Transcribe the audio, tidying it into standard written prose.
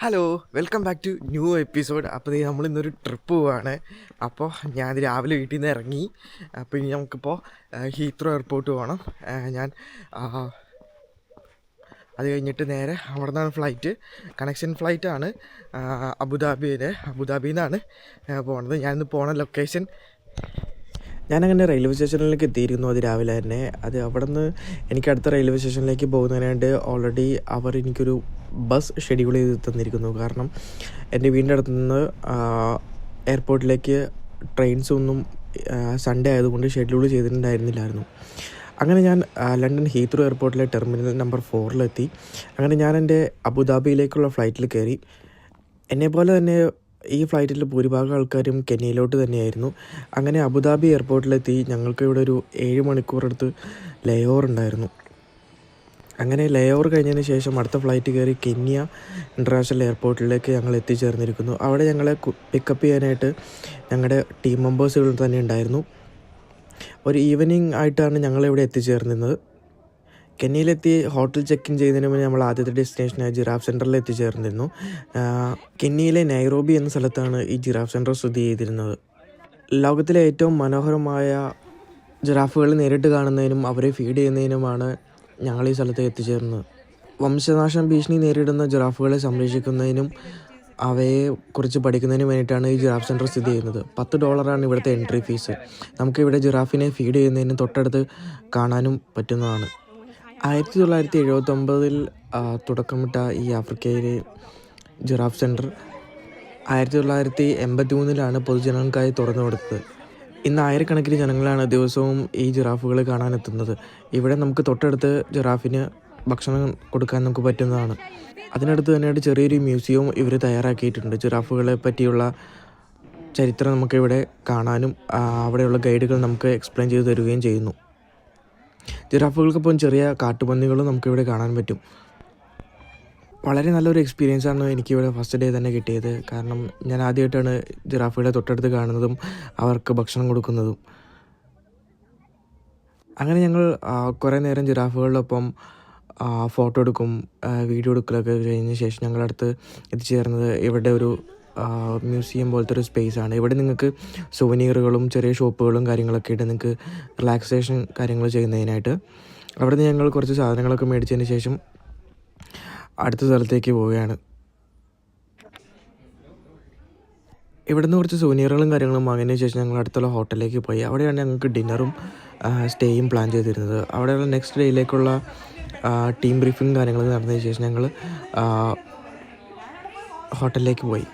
Hello, welcome back to new episode. അപ്പോൾ നമ്മളിന്നൊരു trip പോവുകയാണ്. അപ്പോൾ ഞാൻ രാവിലെ വീട്ടിൽ നിന്ന് ഇറങ്ങി. അപ്പോൾ ഇനി നമുക്കിപ്പോൾ ഹീത്രോ എയർപോർട്ട് പോകണം. ഞാൻ അത് കഴിഞ്ഞിട്ട് നേരെ അവിടെ നിന്നാണ് ഫ്ലൈറ്റ്, കണക്ഷൻ ഫ്ലൈറ്റാണ്. അബുദാബിയിൽ നിന്നാണ് പോണത്. ഞാനിന്ന് പോണ ലൊക്കേഷൻ ഞാനങ്ങനെ റെയിൽവേ സ്റ്റേഷനിലേക്ക് എത്തിയിരുന്നു അത് രാവിലെ തന്നെ. അത് അവിടെ നിന്ന് എനിക്ക് അടുത്ത റെയിൽവേ സ്റ്റേഷനിലേക്ക് പോകുന്നതിനായിട്ട് ഓൾറെഡി അവർ എനിക്കൊരു ബസ് ഷെഡ്യൂൾ ചെയ്ത് തന്നിരിക്കുന്നു. കാരണം എൻ്റെ വീടിൻ്റെ അടുത്ത് നിന്ന് എയർപോർട്ടിലേക്ക് ട്രെയിൻസൊന്നും സൺഡേ ആയതുകൊണ്ട് ഷെഡ്യൂൾ ചെയ്തിട്ടുണ്ടായിരുന്നില്ലായിരുന്നു. അങ്ങനെ ഞാൻ ലണ്ടൻ ഹീത്രോ എയർപോർട്ടിലെ ടെർമിനൽ നമ്പർ 4 അങ്ങനെ ഞാൻ എൻ്റെ അബുദാബിയിലേക്കുള്ള ഫ്ലൈറ്റിൽ കയറി. എന്നെപ്പോലെ തന്നെ ഈ ഫ്ലൈറ്റിൽ ഭൂരിഭാഗം ആൾക്കാരും കെനിയയിലോട്ട് തന്നെയായിരുന്നു. അങ്ങനെ അബുദാബി എയർപോർട്ടിലെത്തി. ഞങ്ങൾക്ക് ഇവിടെ ഒരു 7 മണിക്കൂർ അടുത്ത് ലേ ഓവർ ഉണ്ടായിരുന്നു. അങ്ങനെ ലേ ഓവർ കഴിഞ്ഞതിന് ശേഷം അടുത്ത ഫ്ലൈറ്റ് കയറി കെന്യ ഇൻ്റർനാഷണൽ എയർപോർട്ടിലേക്ക് ഞങ്ങൾ എത്തിച്ചേർന്നിരിക്കുന്നു. അവിടെ ഞങ്ങളെ പിക്കപ്പ് ചെയ്യാനായിട്ട് ഞങ്ങളുടെ ടീം മെമ്പേഴ്സുകൾ തന്നെ ഉണ്ടായിരുന്നു. ഒരു ഈവനിങ് ആയിട്ടാണ് ഞങ്ങളിവിടെ എത്തിച്ചേർന്നിരുന്നത്. കെനിയയിലെത്തി ഹോട്ടൽ ചെക്ക് ഇൻ ചെയ്യുന്നതിന് മുന്നേ നമ്മൾ ആദ്യത്തെ ഡെസ്റ്റിനേഷനായ ജിറാഫ് സെൻറ്ററിൽ എത്തിച്ചേർന്നിരുന്നു. കെനിയയിലെ നൈറോബി എന്ന സ്ഥലത്താണ് ഈ ജിറാഫ് സെൻറ്റർ സ്ഥിതി ചെയ്തിരുന്നത്. ലോകത്തിലെ ഏറ്റവും മനോഹരമായ ജിറാഫുകൾ നേരിട്ട് കാണുന്നതിനും അവരെ ഫീഡ് ചെയ്യുന്നതിനുമാണ് ഞങ്ങൾ ഈ സ്ഥലത്ത് എത്തിച്ചേർന്നത്. വംശനാശം ഭീഷണി നേരിടുന്ന ജിറാഫുകളെ സംരക്ഷിക്കുന്നതിനും അവയെ കുറിച്ച് പഠിക്കുന്നതിന് വേണ്ടിയിട്ടാണ് ഈ ജിറാഫ് സെൻറ്റർ സ്ഥിതി ചെയ്യുന്നത്. $10 ഇവിടുത്തെ എൻട്രി ഫീസ്. നമുക്കിവിടെ ജിറാഫിനെ ഫീഡ് ചെയ്യുന്നതിന് തൊട്ടടുത്ത് കാണാനും പറ്റുന്നതാണ്. 1979 തുടക്കമിട്ട ഈ ആഫ്രിക്കയിലെ ജിറാഫ് സെൻറ്റർ 1983 പൊതുജനങ്ങൾക്കായി തുറന്നു കൊടുത്തത്. ഇന്ന് ആയിരക്കണക്കിന് ജനങ്ങളാണ് ദിവസവും ഈ ജിറാഫുകളെ കാണാനെത്തുന്നത്. ഇവിടെ നമുക്ക് തൊട്ടടുത്ത് ജിറാഫിന് ഭക്ഷണം കൊടുക്കാൻ നമുക്ക് പറ്റുന്നതാണ്. അതിനടുത്ത് തന്നെയായിട്ട് ചെറിയൊരു മ്യൂസിയവും ഇവർ തയ്യാറാക്കിയിട്ടുണ്ട്. ജിറാഫുകളെ പറ്റിയുള്ള ചരിത്രം നമുക്കിവിടെ കാണാനും അവിടെയുള്ള ഗൈഡുകൾ നമുക്ക് എക്സ്പ്ലെയിൻ ചെയ്ത് തരികയും ചെയ്യുന്നു. ജിറാഫുകൾക്കൊപ്പം ചെറിയ കാട്ടുപന്നികളും നമുക്കിവിടെ കാണാൻ പറ്റും. വളരെ നല്ലൊരു എക്സ്പീരിയൻസാണ് എനിക്കിവിടെ ഫസ്റ്റ് ഡേ തന്നെ കിട്ടിയത്. കാരണം ഞാൻ ആദ്യമായിട്ടാണ് ജിറാഫുകളെ തൊട്ടടുത്ത് കാണുന്നതും അവർക്ക് ഭക്ഷണം കൊടുക്കുന്നതും. അങ്ങനെ ഞങ്ങൾ കുറേ നേരം ജിറാഫുകളിലൊപ്പം ഫോട്ടോ എടുക്കും, വീഡിയോ എടുക്കലൊക്കെ കഴിഞ്ഞ ശേഷം ഞങ്ങളടുത്ത് എത്തിച്ചേർന്നത് ഇവിടെ ഒരു മ്യൂസിയം പോലത്തെ ഒരു സ്പേസാണ്. ഇവിടെ നിങ്ങൾക്ക് സുവനീറുകളും ചെറിയ ഷോപ്പുകളും കാര്യങ്ങളൊക്കെ ഇട്ട് നിങ്ങൾക്ക് റിലാക്സേഷൻ കാര്യങ്ങൾ ചെയ്യുന്നതിനായിട്ട്. അവിടെ നിന്ന് ഞങ്ങൾ കുറച്ച് സാധനങ്ങളൊക്കെ മേടിച്ചതിന് ശേഷം അടുത്ത സ്ഥലത്തേക്ക് പോവുകയാണ്. ഇവിടെ നിന്ന് കുറച്ച് സുവനീറുകളും കാര്യങ്ങളും വാങ്ങിയതിന് ശേഷം ഞങ്ങൾ അടുത്തുള്ള ഹോട്ടലിലേക്ക് പോയി. അവിടെയാണ് ഞങ്ങൾക്ക് ഡിന്നറും സ്റ്റേയും പ്ലാൻ ചെയ്തിരുന്നത്. അവിടെയുള്ള നെക്സ്റ്റ് ഡേയിലേക്കുള്ള ടീം ബ്രീഫിംഗ് കാര്യങ്ങളൊക്കെ നടന്നതിന് ശേഷം ഞങ്ങൾ ഹോട്ടലിലേക്ക് പോയി.